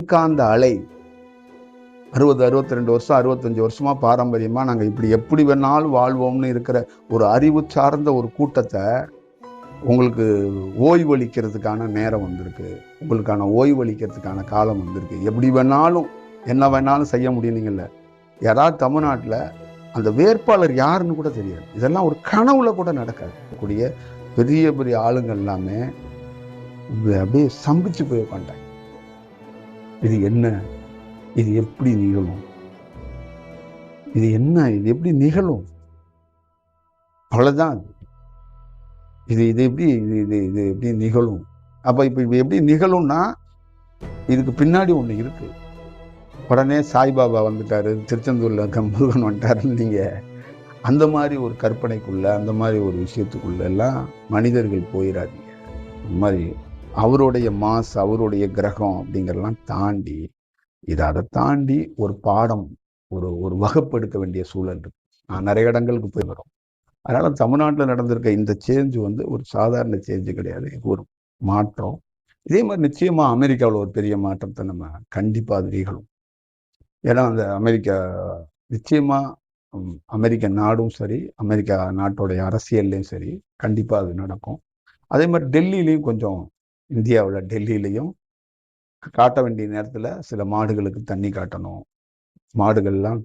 மின்காந்த அலை 62 வருஷம் 65 வருஷமா பாரம்பரியமா நாங்க இப்படி எப்படி வேணாலும் வாழ்வோம்னு இருக்கிற ஒரு அறிவு சார்ந்த ஒரு கூட்டத்தை உங்களுக்கு ஓய்வளிக்கிறதுக்கான நேரம் வந்திருக்கு, உங்களுக்கான ஓய்வளிக்கிறதுக்கான காலம் வந்திருக்கு. எப்படி வேணாலும் என்ன வேணாலும் செய்ய முடியுங்கள. யாராவது தமிழ்நாட்டில் அந்த வேட்பாளர் யாருன்னு கூட தெரியாது. இதெல்லாம் ஒரு கனவுல கூட நடக்காது. கூடிய பெரிய பெரிய ஆளுங்க எல்லாமே அப்படியே சம்பிச்சு போய் உட்காண்டாங்க. இது என்ன, இது எப்படி நிகழும், இது என்ன, இது எப்படி நிகழும், அவ்வளவுதான். இது இது எப்படி இது இது இது எப்படி நிகழும். அப்ப இப்ப இது எப்படி நிகழும்னா இதுக்கு பின்னாடி ஒண்ணு இருக்கு. உடனே சாய்பாபா வந்துட்டாரு, திருச்செந்தூர்ல இருக்க முருகன் வந்துட்டாருன்னு நீங்க அந்த மாதிரி ஒரு கற்பனைக்குள்ள, அந்த மாதிரி ஒரு விஷயத்துக்குள்ள எல்லாம் மனிதர்கள் போயிடாதீங்க. இந்த மாதிரி அவருடைய மாஸ், அவருடைய கிரகம் அப்படிங்கிறதெல்லாம் தாண்டி அதை தாண்டி ஒரு பாடம், ஒரு வகுப்பெடுக்க வேண்டிய சூழல் இருக்கு. நான் நிறைய இடங்களுக்கு போய் வரோம். அதனால தமிழ்நாட்டில் நடந்திருக்க இந்த சேஞ்ச் ஒரு சாதாரண சேஞ்சு கிடையாது. இது ஒரு மாற்றம். இதே மாதிரி நிச்சயமா அமெரிக்காவில் ஒரு பெரிய மாற்றத்தை நம்ம கண்டிப்பா அது நிகழும். ஏன்னா அந்த அமெரிக்கா நிச்சயமா அமெரிக்க நாடும் சரி, அமெரிக்கா நாட்டோடைய அரசியல்லையும் சரி கண்டிப்பா அது நடக்கும். அதே மாதிரி டெல்லியிலையும் கொஞ்சம், இந்தியாவில் டெல்லியிலையும் காட்ட வேண்டிய நேரத்தில் சில மாடுகளுக்கு தண்ணி காட்டணும். மாடுகள்லாம்